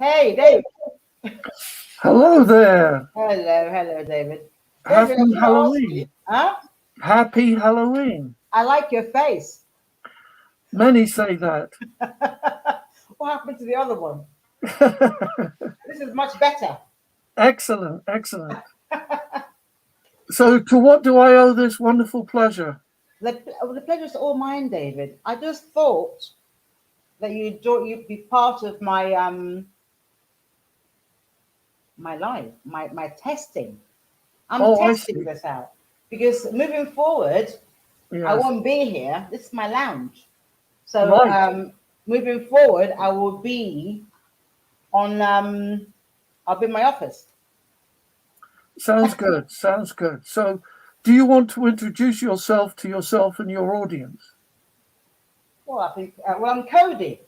Hey, David. Hello there. Hello, David. David, I Happy was going to ask you, Halloween. huh? Happy Halloween. I like your face. Many say that. What happened to the other one? This is much better. Excellent, excellent. So, to what do I owe this wonderful pleasure? The pleasure's all mine, David. I just thought that you'd be part of my life, my testing. I'm Oh, I testing see. this out because moving forward, I Yes. won't be here. This is my lounge. So Right. moving forward, I will be on. I'll be in my office. Sounds good. Sounds good. So, do you want to introduce yourself to yourself and your audience? Well, I think. I'm Cody,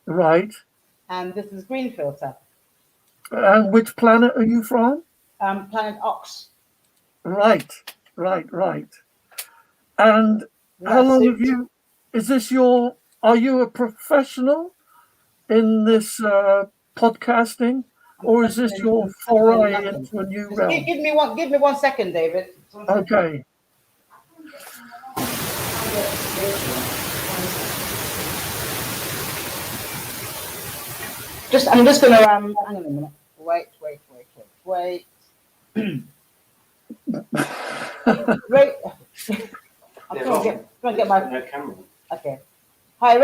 Right. and this is Greenfilter, And which planet are you from? Planet Ox. Right. Right. And how That long have suit. you? Are you a professional in this podcasting, I'm or is this your professional in foray nothing. into a new Just realm? give me 1 second, David. 1 second. Okay. I'm just gonna hang on a minute. Wait. Wait. I'm trying to get my no camera. okay. Hi,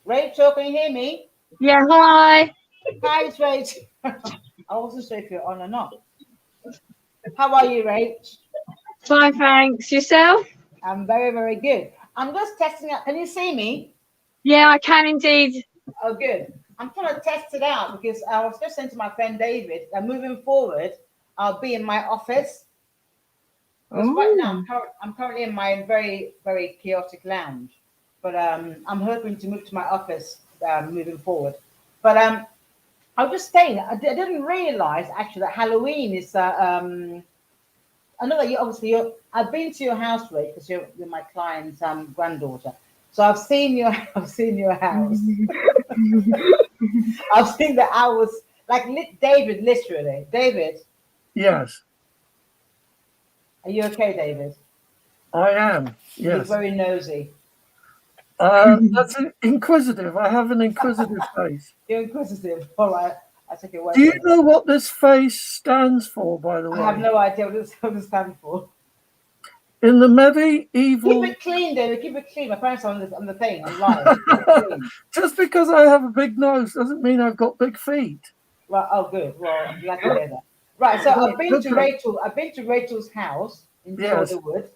Rachel, can you hear me? Yeah, hi. Hi, it's Rach. I wasn't sure if you're on or not. How are you, Rach? Fine, thanks. Yourself? I'm very, very good. I'm just testing out. Can you see me? Yeah, I can indeed. Oh, good. I'm trying to test it out because I was just saying to my friend David that moving forward, I'll be in my office. Because right now I'm currently in my very, very chaotic lounge, but I'm hoping to move to my office moving forward. But I was just saying, I didn't realize actually that Halloween is. I know that I've been to your house, Ray, because you're my client's granddaughter. So I've seen your I've seen your house. I've seen the hours like David, literally. David, Yes, are you okay, David? I am. You're Yes. very nosy. That's inquisitive. I have an inquisitive face. You're inquisitive. All right, I take it away. Do you know what this face stands for, by the I have way? no idea what it stands for. In the medieval. Keep it clean, David. Keep it clean. My parents are on the thing. I'm live. Just because I have a big nose doesn't mean I've got big feet. Right. Oh, good. Well, I'm glad to hear that. Right. So I've been to Rachel. I've been to Rachel's house in Wood.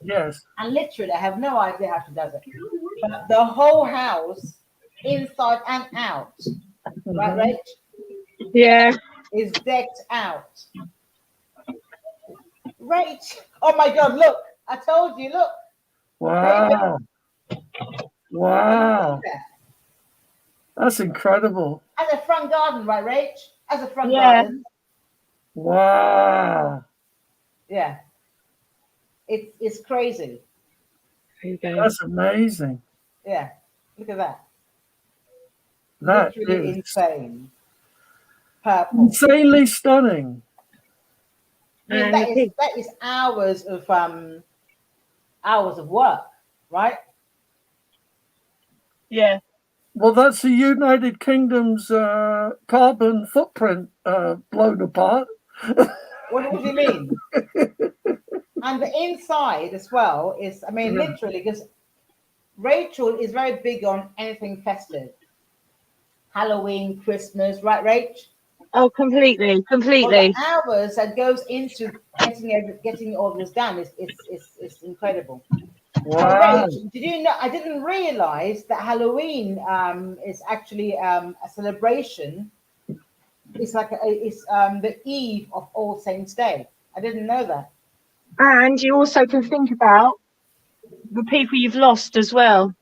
Yes. And literally, I have no idea how she does it. But the whole house, inside and out, right, Rach? Yeah. Is decked out. Rach, oh my God! Look, I told you. Look. Wow. Wow. That's incredible. As a front garden, right, Rach? As a front garden. Wow. Yeah. It's crazy. That's amazing. Yeah. Look at that. That literally is insane. Purple. Insanely stunning. I mean, that is hours of work, right? Yeah. Well, that's the United Kingdom's carbon footprint blown apart. What do you mean? And the inside as well is, I mean, literally, because Rachel is very big on anything festive. Halloween, Christmas, right, Rach? Oh, completely. Well, the hours that goes into getting all this done is incredible. Wow. So, Rach, did you know? I didn't realize that Halloween is actually a celebration. It's like it's the eve of All Saints' Day. I didn't know that. And you also can think about the people you've lost as well,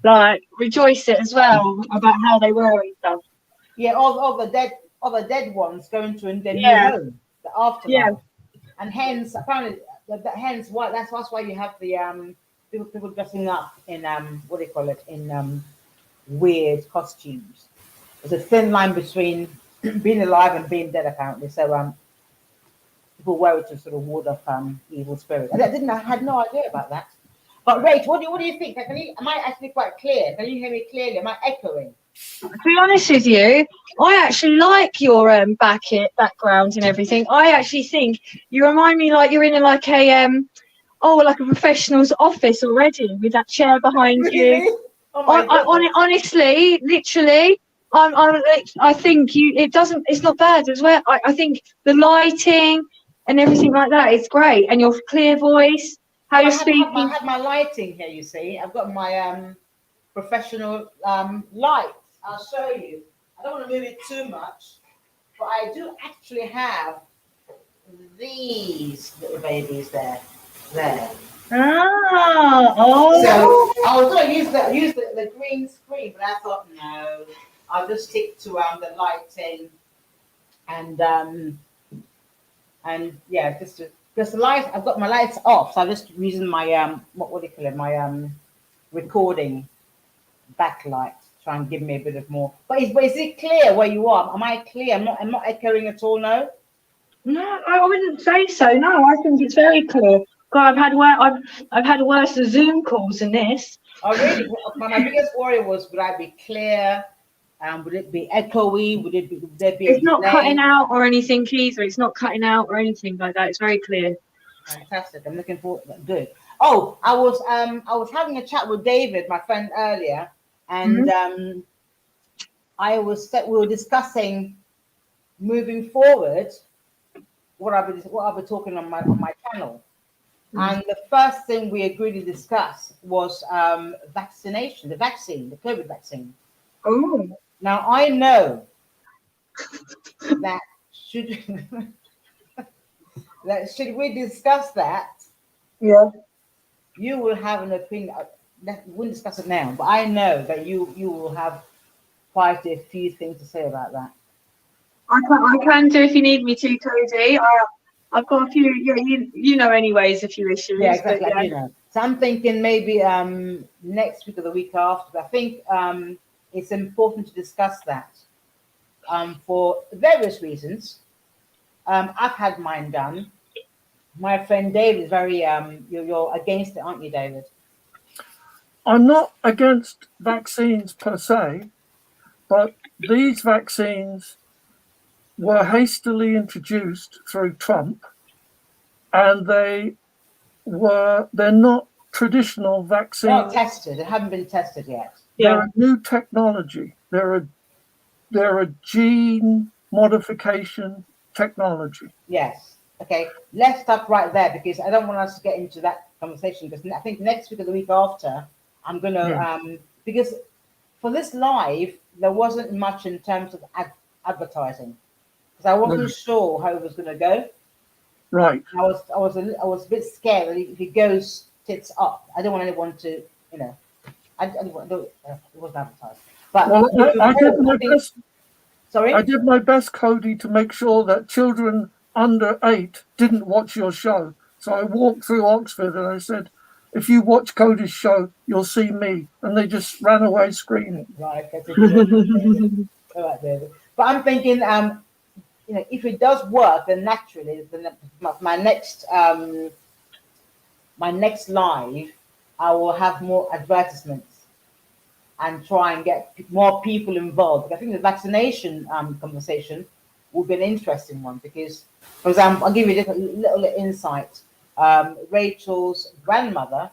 like rejoice it as well about how they were and stuff. Yeah, all the dead ones going to their new home, the afterlife. Yeah. And hence, apparently, hence why that's why you have the people dressing up in what do you call it, in weird costumes. There's a thin line between being alive and being dead, apparently. So people wear it to sort of ward off evil spirits. I had no idea about that. But Rach, what do you think? Am I actually quite clear? Can you hear me clearly? Am I echoing? To be honest with you, I actually like your background and everything. I actually think you remind me like you're in like a like a professional's office already with that chair behind Really? you. Oh my God. Honestly, literally, I think it's not bad as well. I think the lighting and everything like that is great, and your clear voice, how you're speaking. I have my lighting here, you see. I've got my professional lights. I'll show you. I don't want to move it too much, but I do actually have these little babies there. Oh. So I was going to use the green screen, but I thought no, I'll just stick to the lighting and yeah, just the lights. I've got my lights off, so I'm just using my what do you call it? My recording backlight. Try and give me a bit of more. But is it clear where you are? Am I clear? I'm not echoing at all. No. No, I wouldn't say so. No, I think it's very clear. God, I've had worse Zoom calls than this. Oh really? My biggest worry was, would I be clear? Would it be echoey? Would there be? It's not cutting out or anything either. It's not cutting out or anything like that. It's very clear. Fantastic. I'm looking forward. Good. Oh, I was having a chat with David, my friend, earlier, and we were discussing moving forward what I'll be talking on my channel. And the first thing we agreed to discuss was vaccination, the COVID vaccine. Oh. Now I know that should we discuss that, yeah, you will have an opinion. We won't discuss it now, but I know that you will have quite a few things to say about that. I can do if you need me to, Cody. I've got a few. You know, anyways, a few issues. Yeah, exactly. But, yeah. You know. So I'm thinking maybe next week or the week after. But I think it's important to discuss that for various reasons. I've had mine done. My friend David is very you're against it, aren't you, David? I'm not against vaccines per se, but these vaccines were hastily introduced through Trump, and they're not traditional vaccines. They're not tested. They haven't been tested yet. They're a new technology. They're a gene modification technology. Yes. Okay. Let's stop right there because I don't want us to get into that conversation because I think next week or the week after I'm going to because for this live there wasn't much in terms of advertising because I wasn't sure how it was going to go. Right. I was a bit scared that if it goes tits up, I don't want anyone to, you know, it wasn't advertised. But I did my best. Sorry, I did my best, Cody, to make sure that children under 8 didn't watch your show. So I walked through Oxford and I said, "If you watch Cody's show, you'll see me," and they just ran away screaming. Right. All right, David. But I'm thinking, you know, if it does work, then naturally, my next live, I will have more advertisements and try and get more people involved. I think the vaccination conversation will be an interesting one because, for example, I'll give you a little insight. Rachel's grandmother,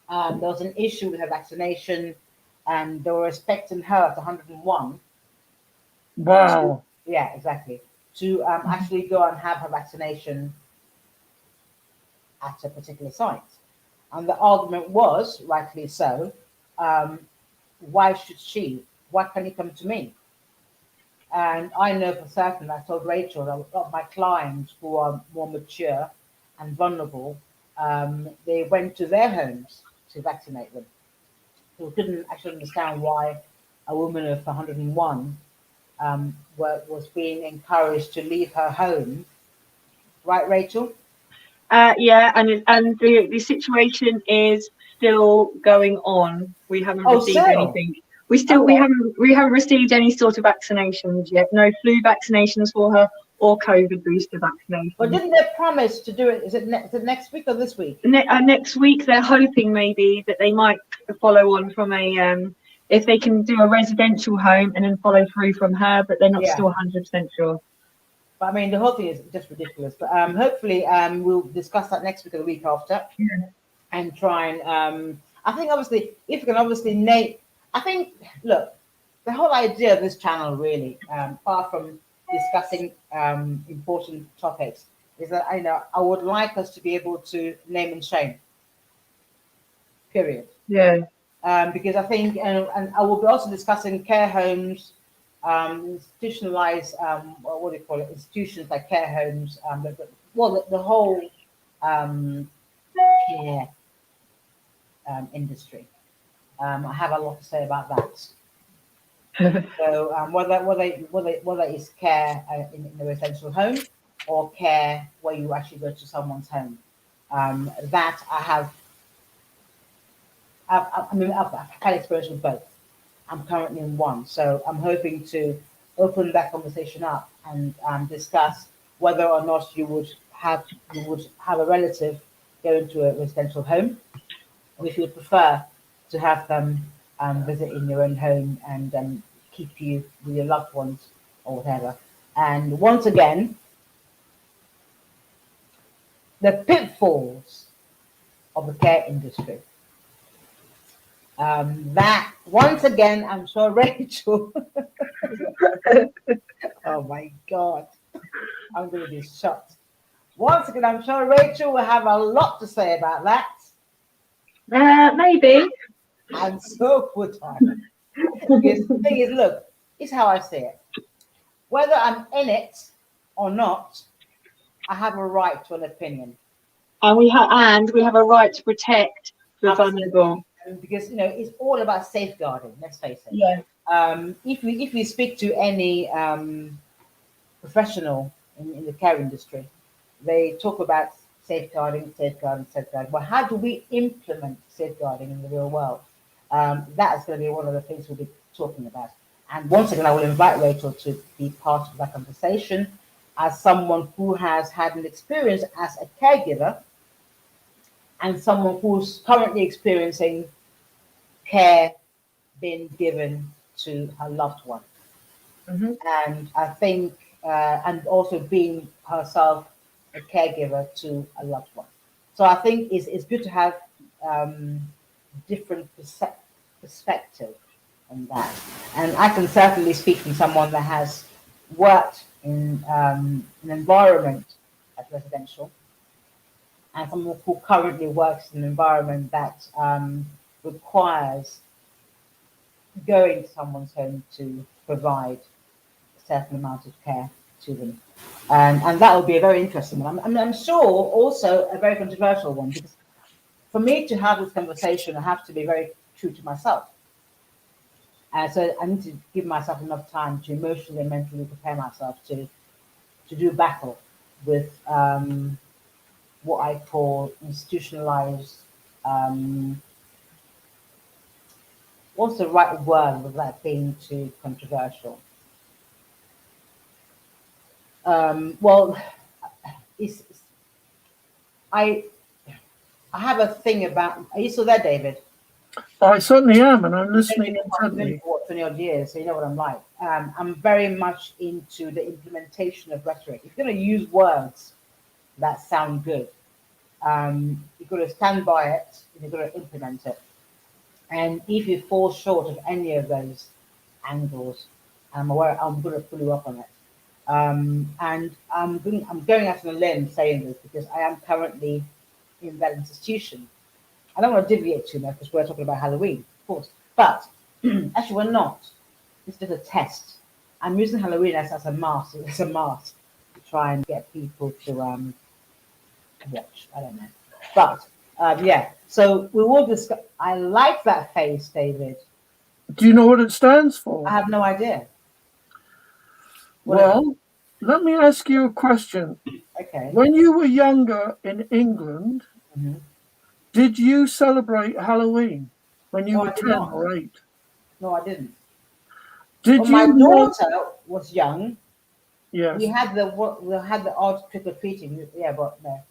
there was an issue with her vaccination, and they were expecting her at 101. Wow. Yeah, exactly. To actually go and have her vaccination at a particular site. And the argument was, rightly so, why should she? Why can't you come to me? And I know for certain, I told Rachel, that a lot of my clients who are more mature and vulnerable, they went to their homes to vaccinate them. So we couldn't actually understand why a woman of 101 was being encouraged to leave her home. Right, Rachel? Yeah, and the situation is still going on. We haven't received anything. We haven't received any sort of vaccinations yet. No flu vaccinations for her or COVID booster vaccinations. But didn't they promise to do it? Is it next week or this week? Next week, they're hoping maybe that they might follow on from a if they can do a residential home and then follow through from her, but they're not still 100% sure. But I mean, the whole thing is just ridiculous. But hopefully, we'll discuss that next week or the week after, and try and. I think obviously, if you can obviously name, I think look, the whole idea of this channel really, apart from discussing important topics, is that I would like us to be able to name and shame. Period. Yeah. Because I think, and I will be also discussing care homes, institutionalized, what do you call it? Institutions like care homes. The whole care industry. I have a lot to say about that. So whether it's care in the residential home or care where you actually go to someone's home, that I have. I've had experience with both. I'm currently in one, so I'm hoping to open that conversation up and discuss whether or not you would have a relative go into a residential home, or if you would prefer to have them visit in your own home and keep you with your loved ones or whatever. And once again, the pitfalls of the care industry. That once again, I'm sure Rachel. Oh my God, I'm going to be shocked. Once again, I'm sure Rachel will have a lot to say about that. Maybe. And so would I. Because the thing is, look, it's how I see it. Whether I'm in it or not, I have a right to an opinion. And we have a right to protect the vulnerable. Because it's all about safeguarding. Let's face it. Yeah. If we speak to any professional in the care industry, they talk about safeguarding. Well, how do we implement safeguarding in the real world? That is going to be one of the things we'll be talking about. And once again, I will invite Rachel to be part of that conversation as someone who has had an experience as a caregiver and someone who's currently experiencing care being given to a loved one. Mm-hmm. And I think, and also being herself a caregiver to a loved one. So I think it's good to have different perspective on that. And I can certainly speak from someone that has worked in an environment at residential, and someone who currently works in an environment that requires going to someone's home to provide a certain amount of care to them. And that will be a very interesting one. I'm sure also a very controversial one, because for me to have this conversation, I have to be very true to myself. So I need to give myself enough time to emotionally and mentally prepare myself to do battle with what I call institutionalized, what's the right word without being too controversial? I have a thing about. Are you still there, David? I certainly am, and I'm listening intently. For 20 odd years, so you know what I'm like. I'm very much into the implementation of rhetoric. If you're going to use words that sound good, you've got to stand by it and you've got to implement it. And if you fall short of any of those angles, I'm going to pull you up on it. And I'm going out on a limb saying this because I am currently in that institution. I don't want to deviate too much because we're talking about Halloween, of course. But actually, we're not. It's just a test. I'm using Halloween as a mask. It's a mask to try and get people to watch. I don't know. But yeah. So we will discuss. I like that face, David. Do you know what it stands for? I have no idea. Well, let me ask you a question. Okay. When you were younger in England, did you celebrate Halloween when you were 10 or 8? No, I didn't. Did When my you know? daughter was young, Yes. we had the odd trick or treating. Yeah, but no.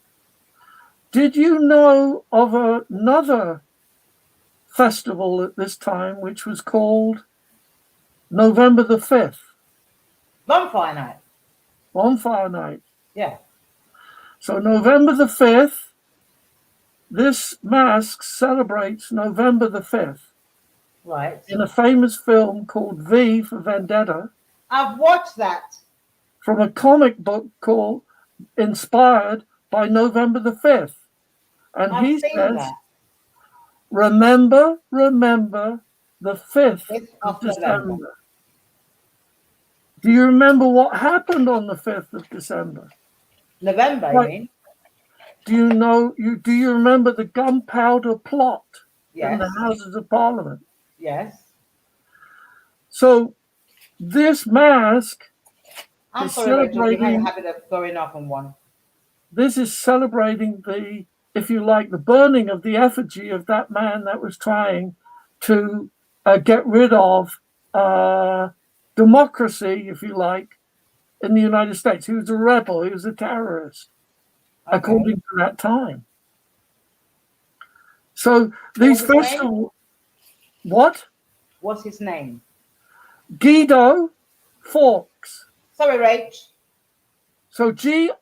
Did you know of another festival at this time, which was called November the 5th, Bonfire night. Bonfire Night? Yeah. So November the 5th, this mask celebrates November the 5th Right. in a famous film called V for Vendetta, I've watched that. from a comic book called Inspired by November the 5th. And I've he seen says, that. remember the 5th 5th of of November. December. Do you remember what happened on the 5th of December? November, Right. you mean? Do you remember the gunpowder plot in Yes. the Houses of Parliament? Yes. So this mask I'm is sorry, Rachel, we had a celebrating, habit of going off on one. this is celebrating the, if you like, the burning of the effigy of that man that was trying to get rid of democracy, if you like, in the United States. He was a rebel, he was a terrorist, Okay. according to that time. So these What was his festivals, what? What's his name? Guido Fawkes. Sorry, Rach. So Guido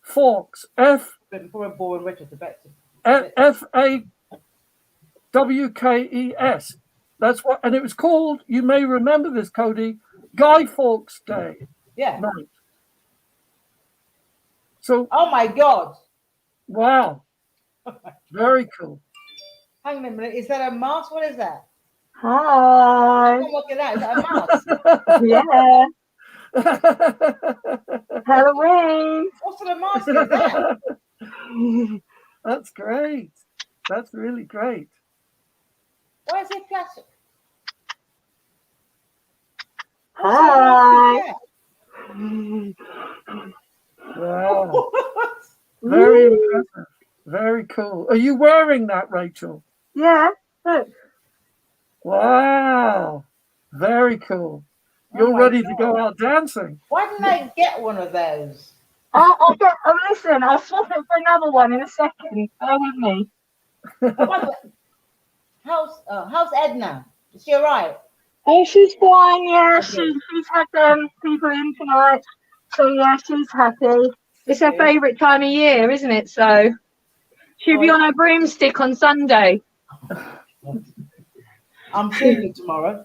Fawkes, Before we're boring Richard, the better. Fawkes. That's what, and it was called, you may remember this, Cody, Guy Fawkes Day. Yeah. Night. So, Oh my God. wow. Very cool. Hang on a minute. Is that a mask? What is that? Hi. I'm looking at that. Is that a mask? Yeah. Halloween. What sort of mask is that? That's great. That's really great. Why is it plastic? Hi. Wow. Very impressive. Very cool. Are you wearing that, Rachel? Yeah. Look. Wow. Very cool. You're my ready to God. go out dancing. Why didn't I get one of those? Listen, I'll swap it for another one in a second. Bear with me. How's Edna? Is she all right? Oh, she's fine, yeah. Okay. She's had people in tonight. So yeah, she's happy. It's her Okay. favourite time of year, isn't it? So she'll be on her broomstick on Sunday. I'm seeing you tomorrow.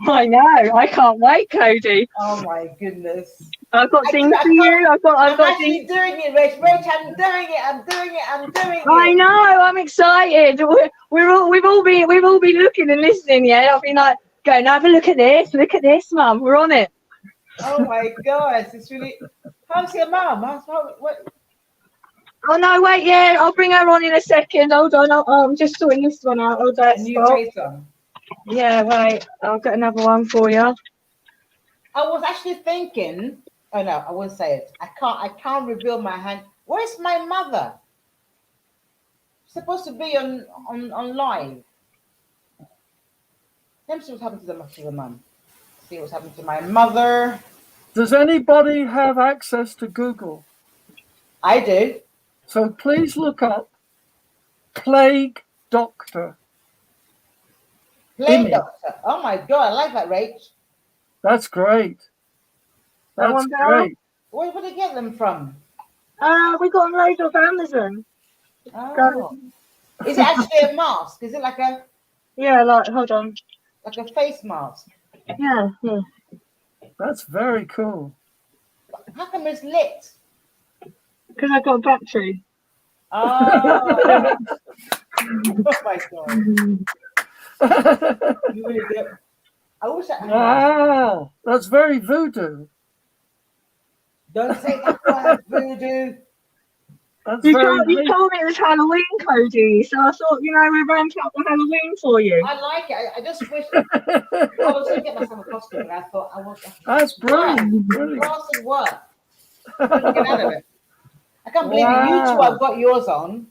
I know. I can't wait, Cody. Oh my goodness. I've got things for you. I've got I'm actually things. doing it, Rach. Rach, I'm doing it. I know. I'm excited. We've all been looking and listening. Yeah, I've been like, go and have a look at this. Look at this, Mum. We're on it. Oh my gosh, it's really. How's your mum? What? Oh no, wait. Yeah, I'll bring her on in a second. Hold on. I'm just sorting this one out. Hold on. New face on. Yeah, wait. I'll get another one for you. I was actually thinking. Oh no, I won't say it. I can't reveal my hand. Where's my mother? She's supposed to be on live. Let me see what's happened to the mum. See what's happened to my mother. Does anybody have access to Google? I do. So please look up Plague Doctor. Plague Image. Doctor. Oh my God, I like that, Rach. That's great. That That's one down? great. Where do you get them from? We got them loads off Amazon. Oh. Is it actually a mask? Is it like a Yeah, hold on. face mask? Yeah. That's very cool. How come it's lit? Because I got a battery. Oh, oh my God. You really do. I wish I Wow, that's very voodoo. Don't say that word, voodoo. That's You very told me it was Halloween, Cody, so I thought, we ramped up the Halloween for you. I like it. I just wish I was going to get myself a costume, and I thought I want. That's brilliant. Brilliant. Blasted work. Couldn't get out of it. I can't believe it. You two have got yours on.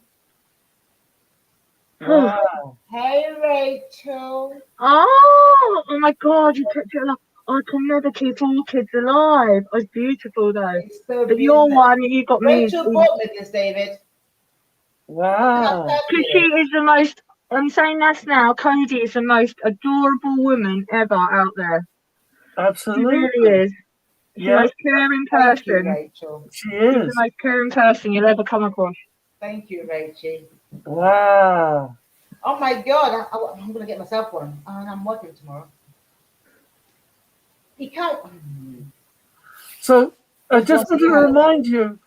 Wow. Hey, Rachel. Oh my God, you took it like I can never keep all kids alive. It's beautiful though. It's so But your beautiful. one, you got me. Rachel bought me this, David. How Wow. Because she fabulous. is the most, I'm saying this now, Cody is the most adorable woman ever out there. She Absolutely. really is. She's the Yeah, most caring Thank you, person. Rachel. she She's the is. most caring person you'll ever come across. Thank you, Rachel. Wow. Oh my God, I'm going to get myself one. And I'm working tomorrow. You can't. So I Just just once a want to year. remind you,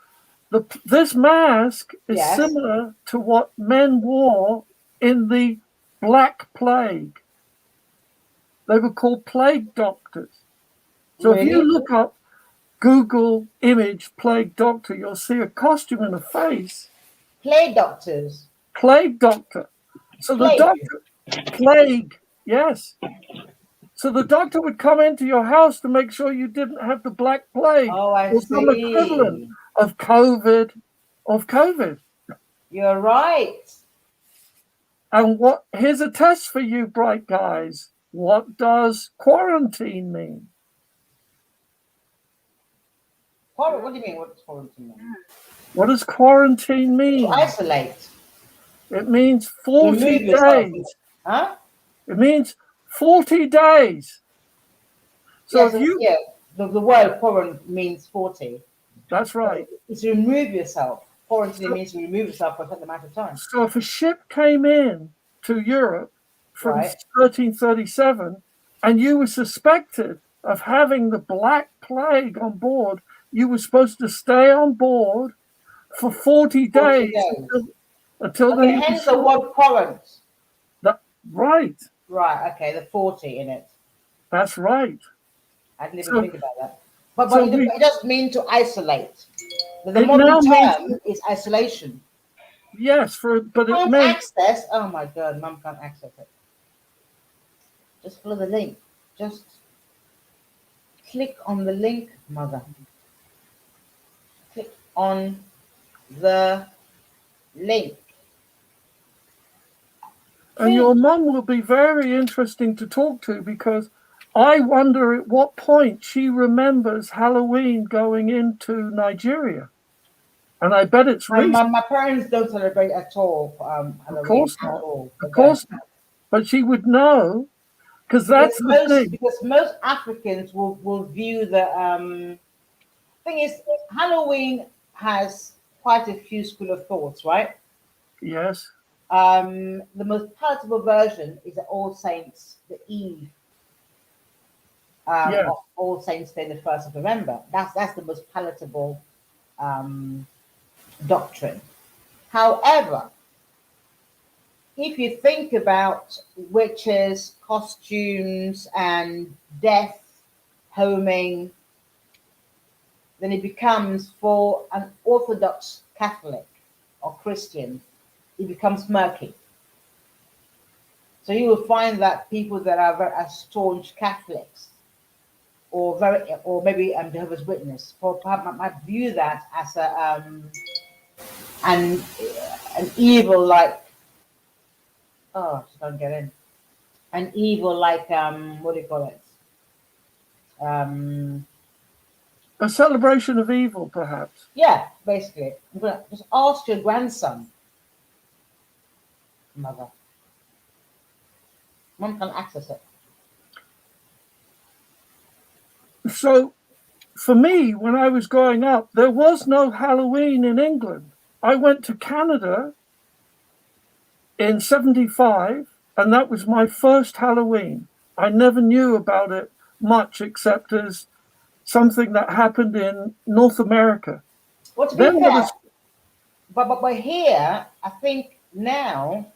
this mask is Yes. similar to what men wore in the Black Plague. They were called plague doctors. So if you Really? look up Google image plague doctor, you'll see a costume and a face. Play doctors. Plague doctor. So the Plague. doctor, plague, yes. So the doctor would come into your house to make sure you didn't have the Black Plague Oh, I or some equivalent see. of COVID. You're right. And here's a test for you, bright guys. What does quarantine mean? What do you mean? What's quarantine mean? What does quarantine To mean? isolate. It means 40 Remove yourself. days. Huh? It means 40 days. So Yes, if you, yeah. The word quarantine means 40. that's right. It's to remove yourself. Quarantine So, means to remove yourself for a certain amount of time. so if a ship came in to Europe from Right. 1337 and you were suspected of having the Black Plague on board, you were supposed to stay on board for 40 40 days days. until Okay, they were hence the sure. word quarant. Right, Right, okay, the 40 in it. that's right. I didn't even So, think about that. But so it doesn't mean to isolate. The it modern now means, term is isolation. yes, but it Can't meant, access. Oh my God, Mum can't access it. Just follow the link. Just click on the link, Mother. Click on the link. and your mum will be very interesting to talk to because I wonder at what point she remembers Halloween going into Nigeria. And I bet it's recent. My parents don't celebrate at all Of Halloween course at not. all. They Of don't. course not. But she would know because that's the thing. Because most Africans will view the thing is Halloween has quite a few school of thoughts, right? Yes. The most palatable version is the All Saints, the Eve Yes. of All Saints Day, the 1st of November. That's the most palatable doctrine. However, if you think about witches, costumes, and death, homing, then it becomes for an Orthodox Catholic or Christian, it becomes murky. So you will find that people that are very staunch Catholics or maybe Jehovah's Witness might view that as an evil like just don't get in. An evil like what do you call it? A celebration of evil, perhaps. Yeah, basically. I'm gonna just ask your grandson, Mother. Mom can access it. So for me, when I was growing up, there was no Halloween in England. I went to Canada in 75, and that was my first Halloween. I never knew about it much except as something that happened in North America. Well, to be Then there fair, was, but here, I think now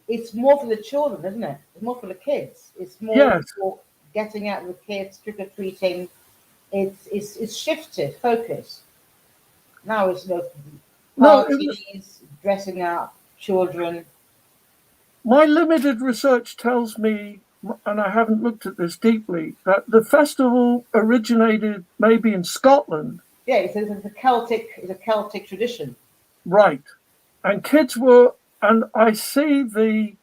it's more for the children, isn't it? It's more for the kids. It's more yes, for getting out with kids, trick or treating. It's shifted focus. Now it's no, it was, parties, dressing up, children. my limited research tells me, and I haven't looked at this deeply, that the festival originated maybe in Scotland. Yeah, it's a Celtic tradition. Right. And kids were And I see the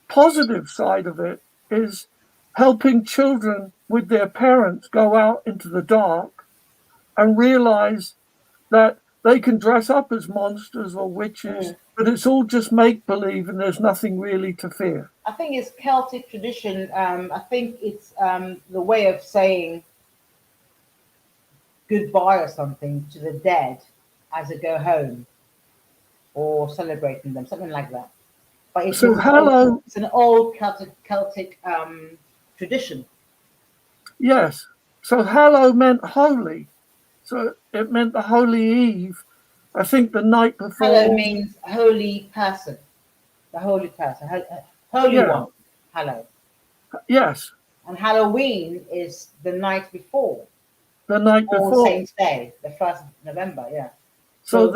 positive side of it is helping children with their parents go out into the dark and realize that they can dress up as monsters or witches, but it's all just make believe and there's nothing really to fear. I think it's Celtic tradition. I think it's the way of saying goodbye or something to the dead as they go home, or celebrating them, something like that. But So hello, it's an old Celtic tradition. yes. So hello meant holy. So it meant the Holy Eve. I think the night before. Hello means holy person, the holy person, holy Yeah. one. Hello. Yes. And Halloween is the night before. The night All before. Saints Day, the 1st of November. Yeah. So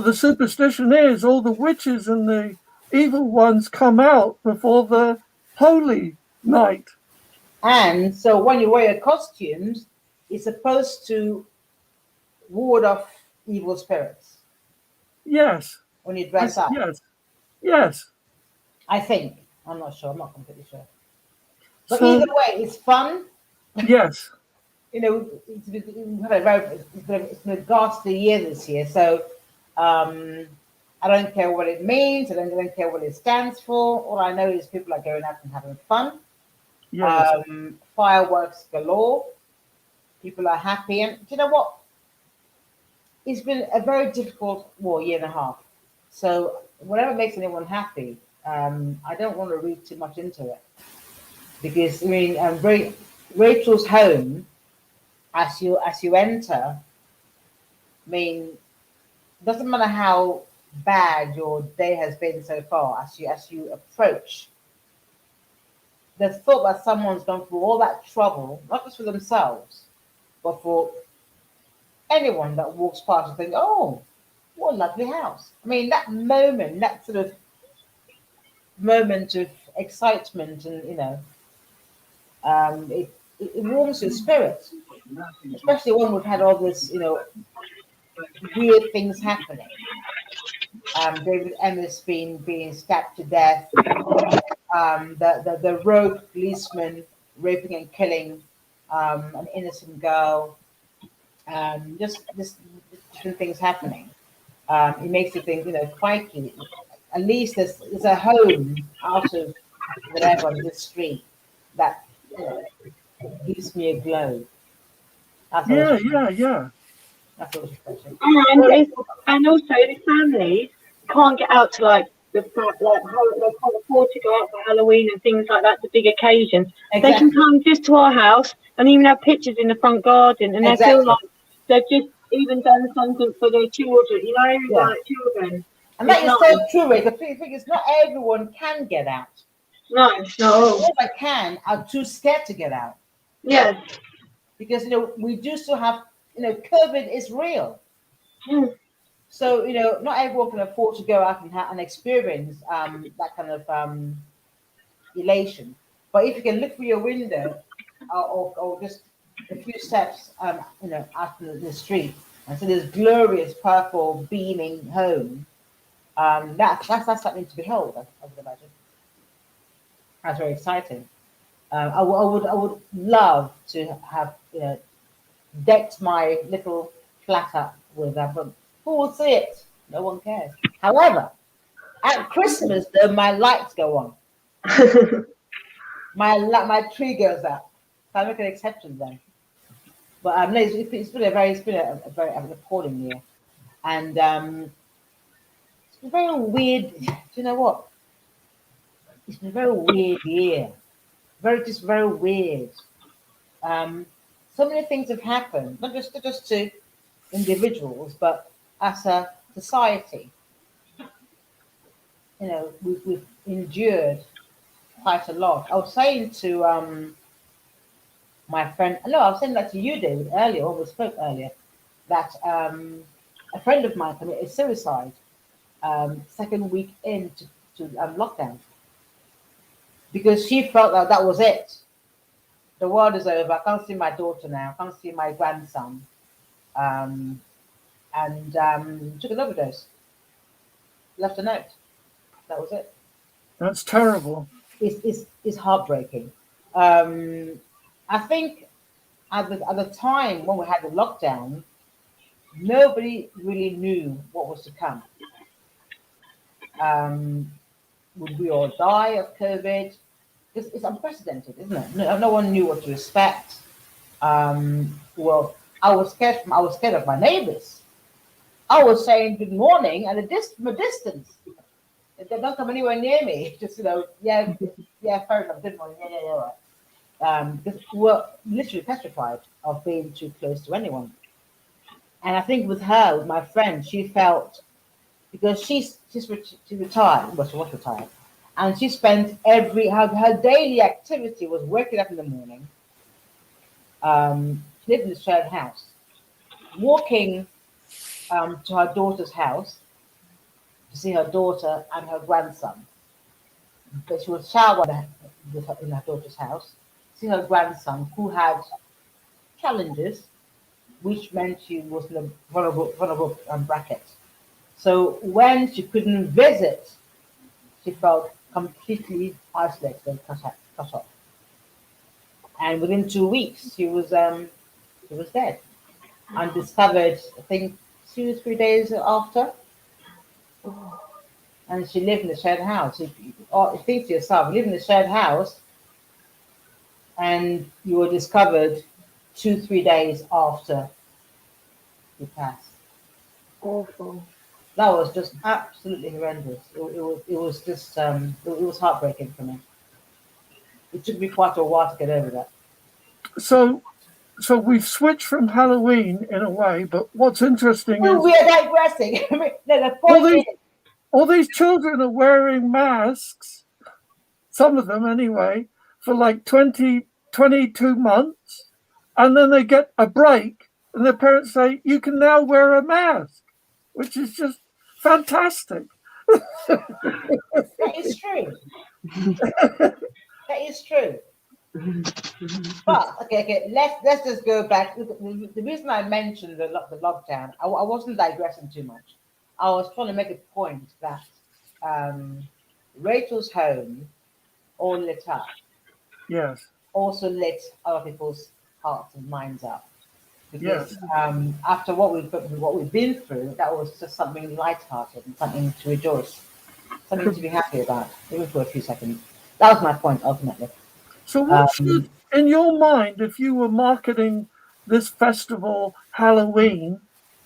the superstition is all the witches and the evil ones come out before the holy night. And so when you wear your costumes, it's supposed to ward off evil spirits. Yes. When you dress up. Yes. Yes. I think. I'm not sure. I'm not completely sure. But So, either way, it's fun. yes. You know, it's been a ghastly year this year. So I don't care what it means. I don't care what it stands for. All I know is people are going out and having fun. Yes. Fireworks galore. People are happy. And do you know what? It's been a very difficult year and a half. So whatever makes anyone happy, I don't want to read too much into it. Because I mean, Rachel's home, as you enter, I mean, doesn't matter how bad your day has been so far, as you approach, the thought that someone's gone through all that trouble, not just for themselves, but for anyone that walks past and think, oh, what a lovely house. I mean, that moment, that sort of moment of excitement, and it warms your spirit, especially when we've had all this, weird things happening. David Emmer's being stabbed to death. The rogue policeman raping and killing an innocent girl. Just different things happening. It makes you think, crikey, at least there's a home out of whatever on this street that gives me a glow. Yeah. That's what was refreshing. And also the families can't get out to like they can't afford to go out for Halloween and things like that, the big occasions. Exactly. They can come just to our house and even have pictures in the front garden, and they feel like they've just even done something for their children, like children. And that is so true, Rick. The thing is, not everyone can get out. No. Those that can are too scared to get out. Yes. Because we do still have COVID is real. So not everyone can afford to go out and experience that kind of elation. But if you can look through your window or just a few steps out in the street and see this glorious purple beaming home, that's something to behold. I would imagine. That's very exciting. I would love to have decked my little flat up with that, but who will see it? No one cares. However, at Christmas though, my lights go on. my tree goes up. So I make an exception then. But no, it's been a very appalling year, and it's been very weird. Do you know what? It's been a very weird year. Very weird. So many things have happened, not just to individuals, but as a society. We've endured quite a lot. I was saying to my friend, no, I was saying that to you, David, earlier, when we spoke earlier, that a friend of mine committed suicide second week into lockdown because she felt that was it. The world is over. I can't see my daughter now. I can't see my grandson. And took an overdose. left a note. That was it. That's terrible. It's heartbreaking. I think at the time when we had the lockdown, nobody really knew what was to come. Would we all die of COVID? It's unprecedented, isn't it? No one knew what to expect. Well, I was scared of my neighbors. I was saying good morning at from a distance. They don't come anywhere near me. Just yeah, fair enough. Good morning. Yeah. Because we're literally petrified of being too close to anyone. And I think with her, with my friend, she felt because she retired. Well, she was retired, and she spent her daily activity was waking up in the morning. She lived in a shared house, walking to her daughter's house to see her daughter and her grandson. But she would shower in her daughter's house, see her grandson who had challenges, which meant she was in a vulnerable bracket. So when she couldn't visit, she felt completely isolated and cut off. And within 2 weeks, she was dead and discovered, I think, 2 or 3 days after. And she lived in a shared house. You think to yourself, you live in a shared house, and you were discovered 2 or 3 days after you passed. Awful. That was just absolutely horrendous. It was just it was heartbreaking for me. It took me quite a while to get over that. So we've switched from Halloween in a way, but what's interesting is We are digressing. I mean, no, the point is, all these children are wearing masks, some of them anyway, for like 22 months, and then they get a break, and their parents say, you can now wear a mask, which is just fantastic. that is true. That is true. But okay, let's just go back. The reason I mentioned the lockdown, I wasn't digressing too much. I was trying to make a point that Rachel's home all lit up. Yes. Also lit other people's hearts and minds up. Because Yes. After what we've been through, that was just something light-hearted and something to rejoice, something to be happy about, even for a few seconds. That was my point ultimately. So what should, in your mind, if you were marketing this festival Halloween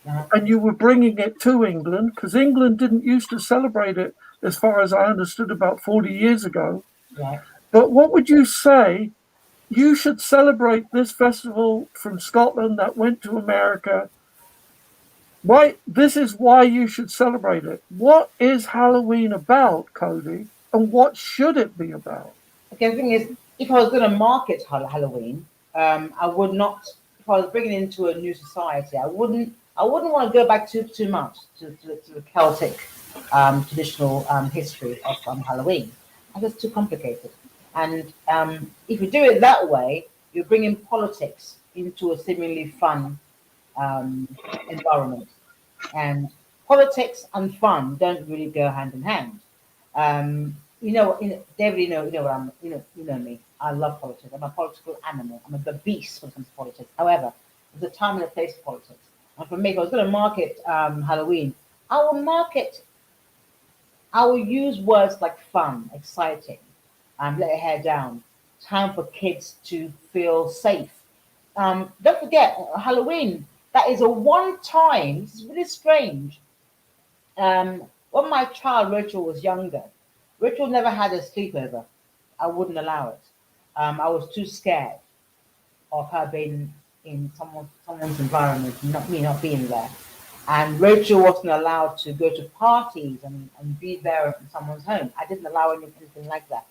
and you were bringing it to England, because England didn't used to celebrate it, as far as I understood, about 40 years ago. Right. But what would you say you should celebrate this festival from Scotland that went to America? Why? This is why you should celebrate it. What is Halloween about, Cody? And what should it be about? Okay, the thing is, if I was going to market Halloween, I would not. If I was bringing it into a new society, I wouldn't want to go back too much to the Celtic traditional history of Halloween. That's too complicated. And if you do it that way, you're bringing politics into a seemingly fun environment. And politics and fun don't really go hand in hand. David, you know me. I love politics. I'm a political animal. I'm a beast when it comes to politics. However, there's a time and a place for politics. And for me, if I was going to market Halloween, I will use words like fun, exciting, let your hair down, time for kids to feel safe. Don't forget, Halloween, that is a one-time, it's really strange. When my child Rachel was younger, Rachel never had a sleepover. I wouldn't allow it. I was too scared of her being in someone's environment, not being there. And Rachel wasn't allowed to go to parties and be there in someone's home. I didn't allow anything like that.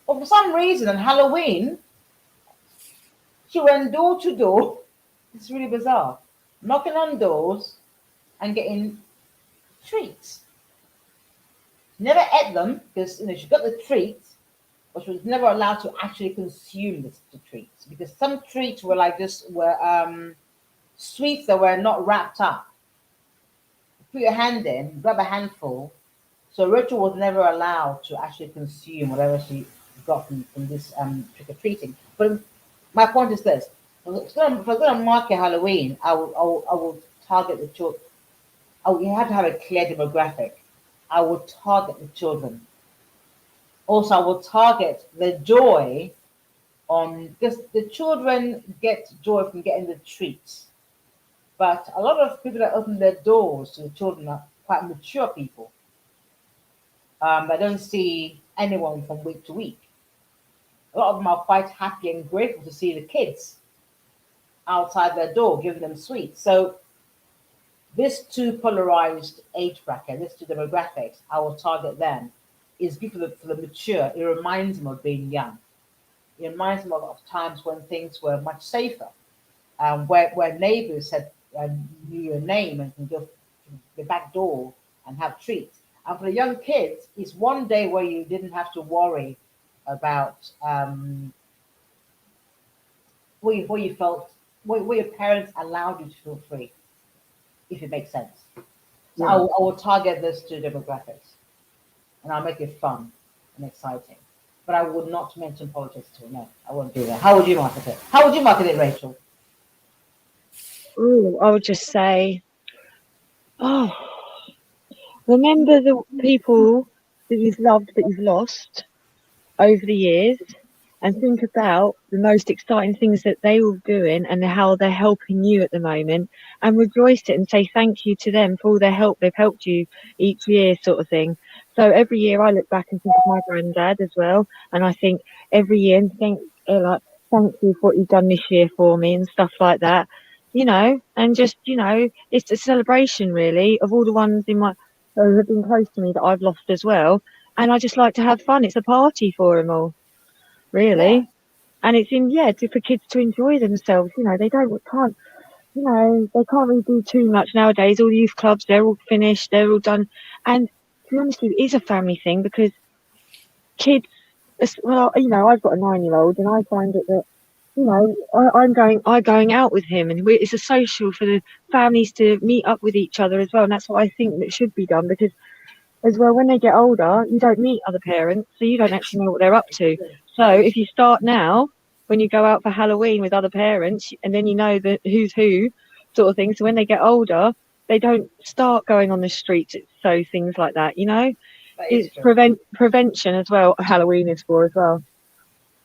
But for some reason, on Halloween, she went door to door. It's really bizarre. Knocking on doors and getting treats. She never ate them because she got the treats, but she was never allowed to actually consume the treats because some treats were like this were sweets that were not wrapped up. Put your hand in, grab a handful, So Rachel was never allowed to actually consume whatever she got from this trick or treating. But my point is this: if I was going to market Halloween, I will target the children. You have to have a clear demographic. I will target the children. Also, I will target the joy on because the children get joy from getting the treats. But a lot of people that open their doors to the children are quite mature people. I don't see anyone from week to week. A lot of them are quite happy and grateful to see the kids outside their door, giving them sweets. So this two polarized age bracket, this two demographics, I will target them, is good for the mature. It reminds them of being young. It reminds them of times when things were much safer, where neighbors had knew your name and can go to the back door and have treats. And for the young kids, it's one day where you didn't have to worry about where you felt, where your parents allowed you to feel free, if it makes sense. So Yeah. I will target those two demographics, and I'll make it fun and exciting. But I would not mention politics too. No, I won't do that. How would you market it? How would you market it, Rachel? Ooh, I would just say, oh, remember the people that you've loved but you've lost over the years, and think about the most exciting things that they were doing and how they're helping you at the moment, and rejoice it and say thank you to them for all their help. They've helped you each year, sort of thing. So every year I look back and think of my granddad as well, and I think every year and think like thank you for what you've done this year for me and stuff like that, and just it's a celebration really of all the ones in my who have been close to me that I've lost as well, and I just like to have fun. It's a party for them all, Yeah, really. And it's for kids to enjoy themselves. They can't, they can't really do too much nowadays. All the youth clubs, they're all finished, they're all done. And to be honest with you, it is a family thing because kids, well, I've got a 9-year-old and I find it that, I'm going out with him, and it's a social for the families to meet up with each other as well. And that's what I think that should be done because as well, when they get older, you don't meet other parents, so you don't actually know what they're up to. So if you start now, when you go out for Halloween with other parents, and then you know the who's who sort of thing, so when they get older, they don't start going on the streets. So things like that, that is it's true. prevention as well. Halloween is for as well.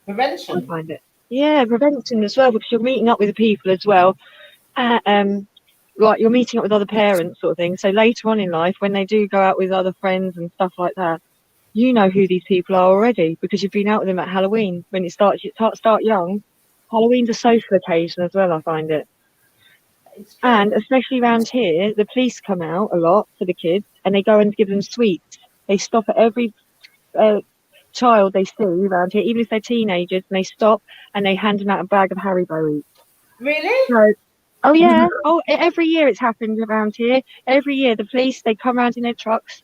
I Prevention. find it. Yeah, prevention as well because you're meeting up with the people as well. Uh, um, like you're meeting up with other parents sort of thing. So later on in life, when they do go out with other friends and stuff like that, you know who these people are already because you've been out with them at Halloween. When it starts, you start young. Halloween's a social occasion as well, I find it. It's true. And especially around here, the police come out a lot for the kids and they go and give them sweets. They stop at every child they see around here, even if they're teenagers, and they stop and they hand them out a bag of Haribo each. Really? So, oh yeah, every year it's happened around here. Every year the police they come around in their trucks,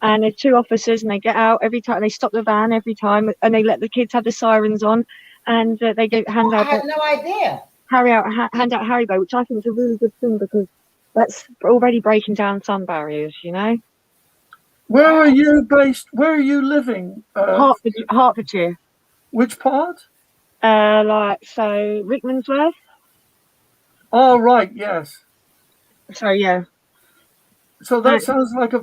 and there's 2 officers, and they get out every time. They stop the van every time, and they let the kids have the sirens on, and they go hand I out had no idea. hand out Haribo, which I think is a really good thing because that's already breaking down some barriers. Where are Wow. you based? Where are you living? Hertfordshire, Which part? like so Rickmansworth. Oh, right, yes. So yeah. So that sounds like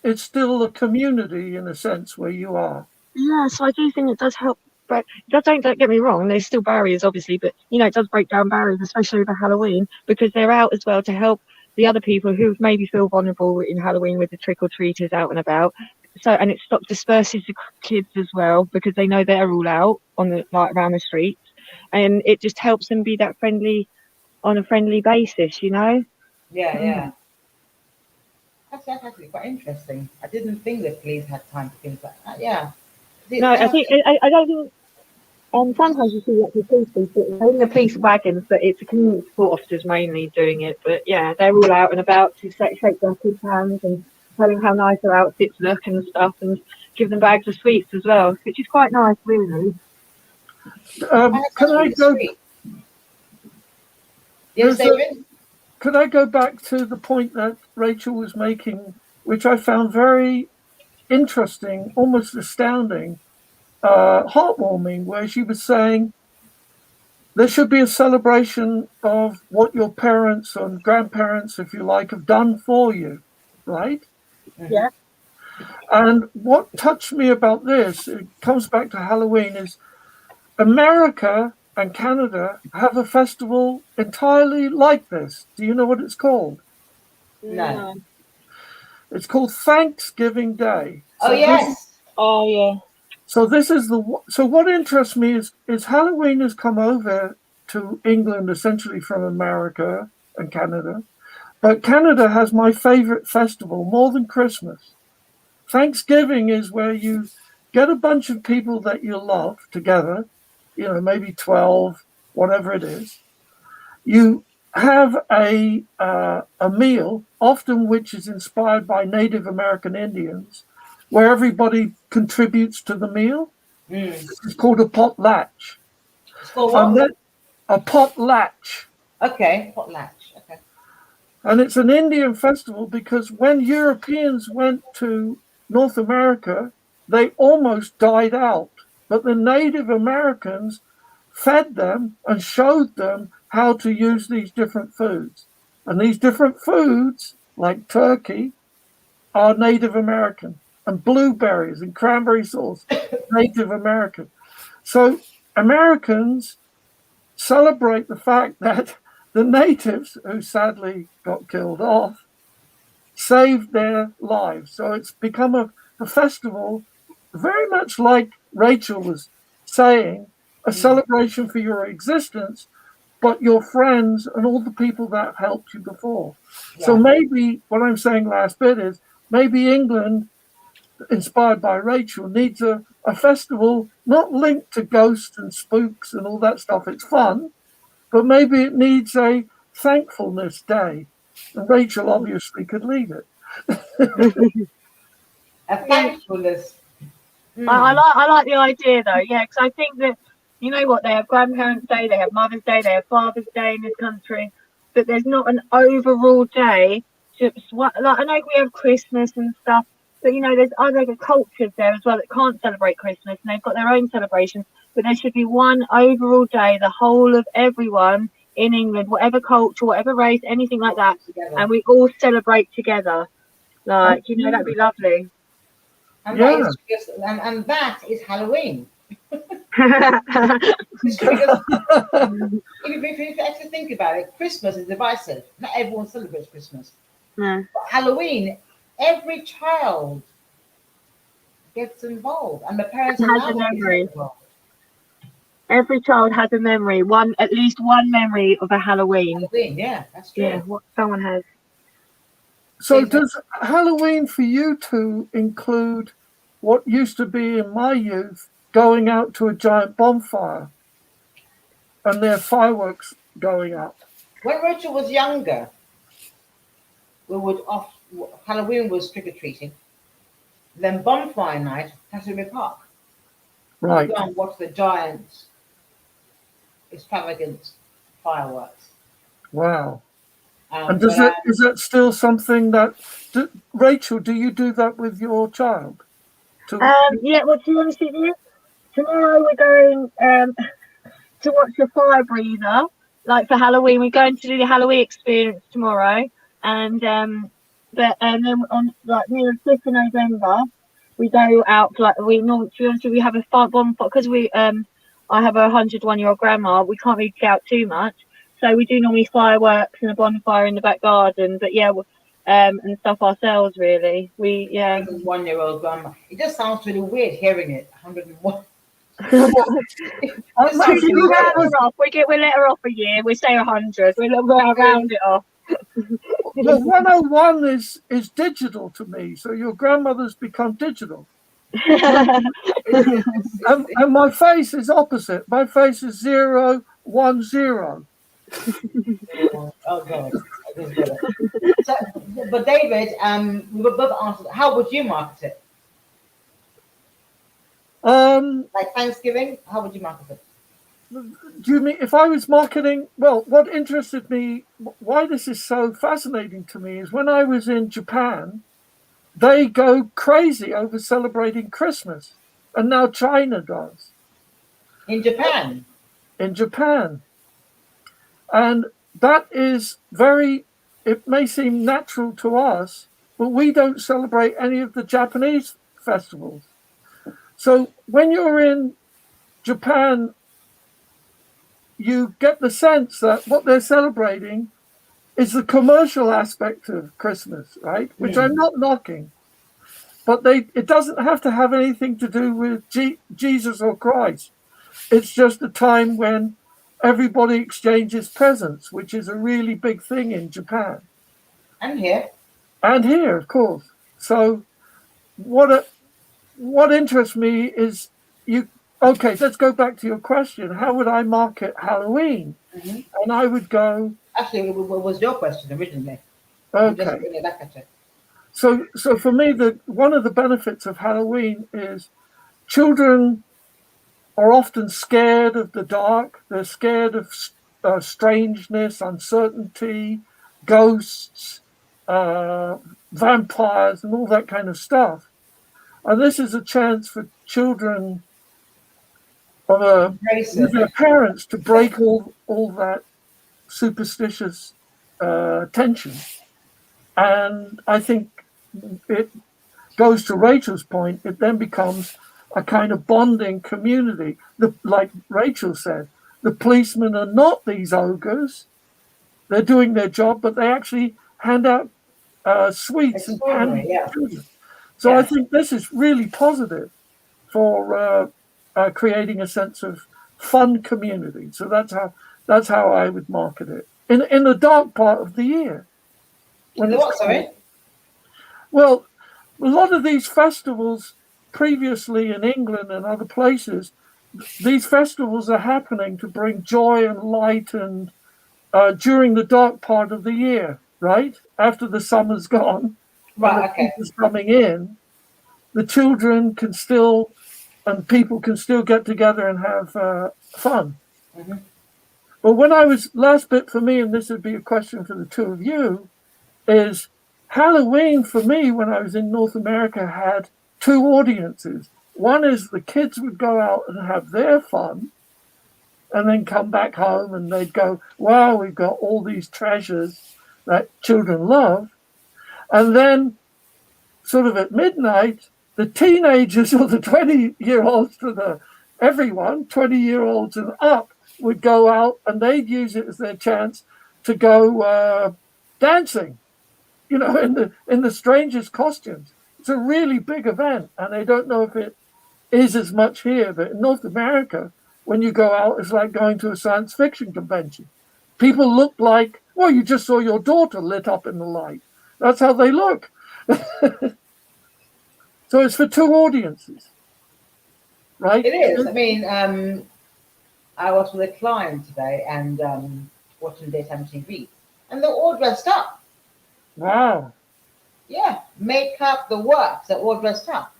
it's still a community in a sense where you are. Yeah, so I do think it does help. But don't get me wrong, there's still barriers, obviously, but it does break down barriers, especially over Halloween, because they're out as well to help the other people who maybe feel vulnerable in Halloween with the trick or treaters out and about. So, and it stops disperses the kids as well because they know they're all out on the like around the streets, and it just helps them be that friendly on a friendly basis. Yeah, Mm. yeah. That's actually quite interesting. I didn't think the police had time for things like that. Yeah. No, I don't think. Sometimes you see like the police in the police wagons, but it's the community support officers mainly doing it. But yeah, they're all out and about to shake their kids' hands and tell them how nice their outfits look and stuff, and give them bags of sweets as well, which is quite nice, really. Can That's I really go? sweet. Yes, There's a. David? Could I go back to the point that Rachel was making, which I found very interesting, almost astounding, heartwarming, where she was saying there should be a celebration of what your parents and grandparents, if you like, have done for you, right? Yeah. And what touched me about this, it comes back to Halloween, is America and Canada have a festival entirely like this. Do you know what it's called? No. It's called Thanksgiving Day. Oh, yes. Oh yeah. So what interests me is Halloween has come over to England essentially from America and Canada, but Canada has my favorite festival more than Christmas. Thanksgiving is where you get a bunch of people that you love together, maybe 12, whatever it is. You have a meal, often which is inspired by Native American Indians, where everybody contributes to the meal. It's called a potlatch. It's called what? And then a potlatch. Okay, potlatch. Okay. And it's an Indian festival because when Europeans went to North America, they almost died out. But the Native Americans fed them and showed them how to use these different foods. And these different foods, like turkey, are Native American. And blueberries and cranberry sauce, Native American. So Americans celebrate the fact that the natives, who sadly got killed off, saved their lives. So it's become a festival very much like Rachel was saying, a celebration for your existence, but your friends and all the people that helped you before. Yeah. So maybe what I'm saying last bit is maybe England, inspired by Rachel, needs a festival not linked to ghosts and spooks and all that stuff. It's fun, but maybe it needs a thankfulness day. And Rachel obviously could lead it. A thankfulness. I like the idea though, yeah, because I think that, you know what, they have Grandparents' Day, they have Mother's Day, they have Father's Day in this country, but there's not an overall day. Like, I know we have Christmas and stuff, but there's other cultures there as well that can't celebrate Christmas, and they've got their own celebrations. But there should be one overall day, the whole of everyone in England, whatever culture, whatever race, anything like that, and we all celebrate together. Like, that'd be lovely. And, yeah. that is Halloween. Because if you actually think about it, Christmas is divisive. Not everyone celebrates Christmas. No. But Halloween, every child gets involved, and the parents has a memory. Every child has a memory, at least one memory of a Halloween. Halloween, yeah, that's true. Yeah, what someone has. So does Halloween for you two include what used to be in my youth going out to a giant bonfire and there are fireworks going up? When Rachel was younger, Halloween was trick-or-treating. Then bonfire night, Casimir Park. Right. We go and watch the giant extravagant fireworks. Wow. And is that still something that Rachel? Do you do that with your child? Yeah. Well, to be honest with you, tomorrow we're going to watch the fire breather. Like for Halloween, we're going to do the Halloween experience tomorrow, and then on near the 5th of November, we go out we normally. To be honest with you, we have a fire bonfire because I have a 101-year-old grandma. We can't really get out too much. So we do normally fireworks and a bonfire in the back garden, but yeah, and stuff ourselves really. 101-year-old grandma. It just sounds really weird hearing it. 101. We let her off a year. We say 100. We round it off. Well, 101 is digital to me. So your grandmother's become digital. and my face is opposite. My face is 010. Oh God! So, but David, we were both answered. How would you market it? Like Thanksgiving, how would you market it? Do you mean if I was marketing? Well, what interested me, why this is so fascinating to me, is when I was in Japan, they go crazy over celebrating Christmas. And now China does. In Japan. In Japan. And that is very, it may seem natural to us, but we don't celebrate any of the Japanese festivals. So when you're in Japan, you get the sense that what they're celebrating is the commercial aspect of Christmas, right? Which I'm not knocking. But it doesn't have to have anything to do with Jesus or Christ. It's just a time when everybody exchanges presents, which is a really big thing in Japan. And here. And here, of course. So what interests me is okay, let's go back to your question. How would I market Halloween? Mm-hmm. And I would go... Actually, it was your question originally. Okay. I'm just bringing it back at it. So for me, one of the benefits of Halloween is children are often scared of the dark. They're scared of strangeness, uncertainty, ghosts, vampires, and all that kind of stuff. And this is a chance for children of their parents to break all that superstitious tension. And I think it goes to Rachel's point. It then becomes a kind of bonding community. Like Rachel said, the policemen are not these ogres. They're doing their job, but they actually hand out sweets and candy to children. So I think this is really positive for creating a sense of fun community. So that's how I would market it in the dark part of the year. Sorry? Well, a lot of these festivals previously in England and other places, these festivals are happening to bring joy and light and during the dark part of the year, right? After the summer's gone, right? Okay. Is coming in, the children can still and people can still get together and have fun. Mm-hmm. But when I was last bit for me, and this would be a question for the two of you, is Halloween for me when I was in North America had two audiences. One is the kids would go out and have their fun and then come back home and they'd go, wow, we've got all these treasures that children love. And then sort of at midnight, the teenagers or the 20-year-olds to everyone, 20-year-olds and up, would go out and they'd use it as their chance to go dancing, in the strangest costumes. It's a really big event, and I don't know if it is as much here, but in North America, when you go out, it's like going to a science fiction convention. People look like, well, you just saw your daughter lit up in the light. That's how they look. So it's for two audiences, right? It is. I mean, I was with a client today and watching daytime TV, and they're all dressed up. Wow. Yeah, makeup, the works, they're all dressed up.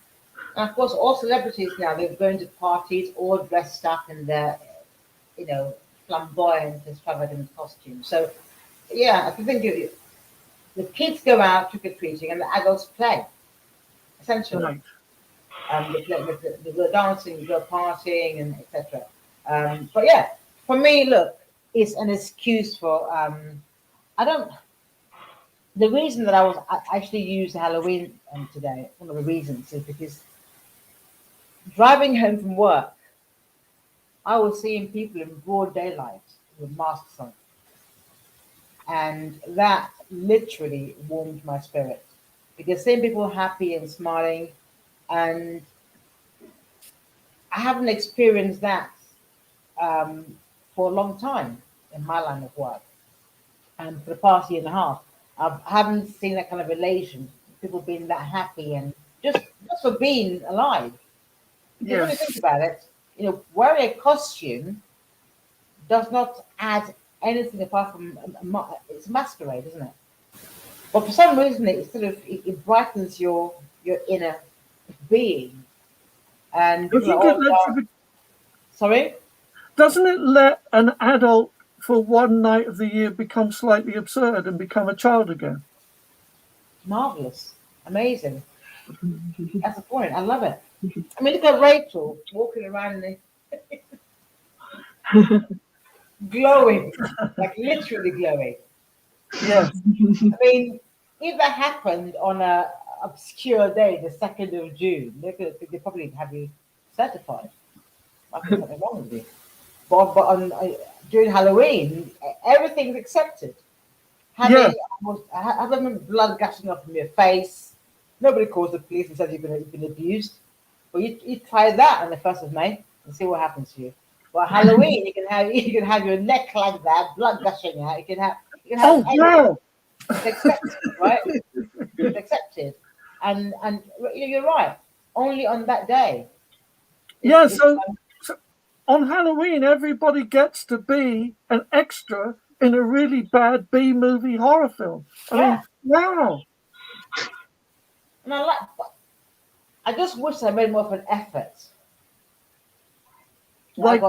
And of course, all celebrities now, they're going to parties all dressed up in their, flamboyant, extravagant costumes. So, yeah, if you think of it, the kids go out trick-or-treating and the adults play, essentially. Right. They go dancing, they go partying, and etc. But yeah, for me, look, it's an excuse for, the reason that I actually used Halloween today, one of the reasons is because driving home from work, I was seeing people in broad daylight with masks on. And that literally warmed my spirit because seeing people happy and smiling, and I haven't experienced that for a long time in my line of work. And for the past year and a half, I haven't seen that kind of elation, people being that happy and just for being alive. Because when you think about it, wearing a costume does not add anything apart from it's masquerade, isn't it? But for some reason, it brightens your inner being. And sorry, doesn't it let an adult for one night of the year become slightly absurd and become a child again? Marvelous. Amazing. That's the point. I love it. I mean, look at Rachel walking around glowing, like literally glowing. Yes. I mean, if that happened on a obscure day, the 2nd of June, they probably have you certified. I think something wrong with you. But on during Halloween, everything's accepted. Yes. Having blood gushing off from your face. Nobody calls the police and says you've been abused. But you try that on the 1st of May and see what happens to you. But Halloween, you can have your neck like that, blood gushing out. You can have Oh, wow. It's accepted, right? It's accepted, and you're right. Only on that day. Yeah. So on Halloween, everybody gets to be an extra in a really bad B movie horror film. I mean, wow. And I just wish I made more of an effort. Like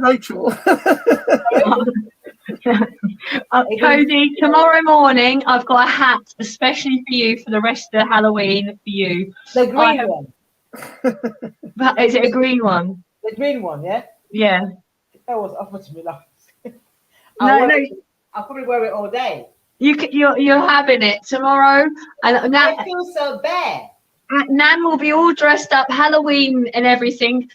Rachel. Cody, tomorrow morning I've got a hat especially for you for the rest of Halloween for you. The green one. Is it a green one? The green one, yeah? Yeah. That was offered to me last. No. I'll probably wear it all day. You're having it tomorrow, and I feel so bad. Nan will be all dressed up Halloween and everything.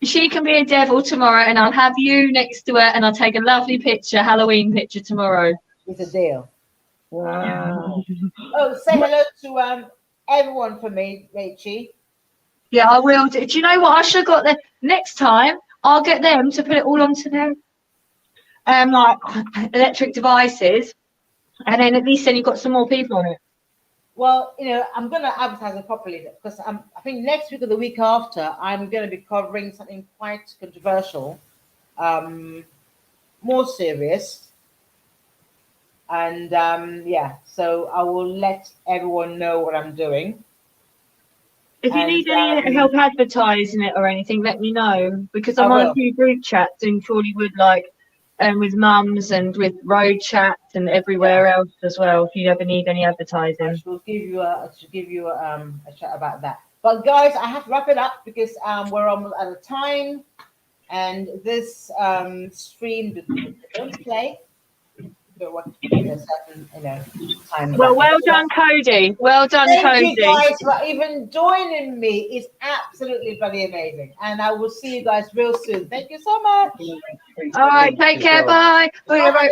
She can be a devil tomorrow, and I'll have you next to her, and I'll take a lovely Halloween picture tomorrow. It's a deal. Wow. Oh, say hello to everyone for me, Rachie. Yeah, I will. Do you know what? I should have got the next time. I'll get them to put it all onto their like electric devices, and then at least you've got some more people on it. Well, I'm going to advertise it properly because I think next week or the week after, I'm going to be covering something quite controversial, more serious. And so I will let everyone know what I'm doing. If you need any help advertising it or anything, let me know because I'm on a few group chats in Chorleywood, with mums and with road chat and everywhere else as well. If you ever need any advertising, I should give you a chat about that. But guys, I have to wrap it up because we're almost out of time, and this stream don't play. Time. Well done, Cody. Well done, Cody. Thank you guys for even joining me. It's absolutely bloody amazing, and I will see you guys real soon. Thank you so much. All right, take care. Bye. Bye. Bye.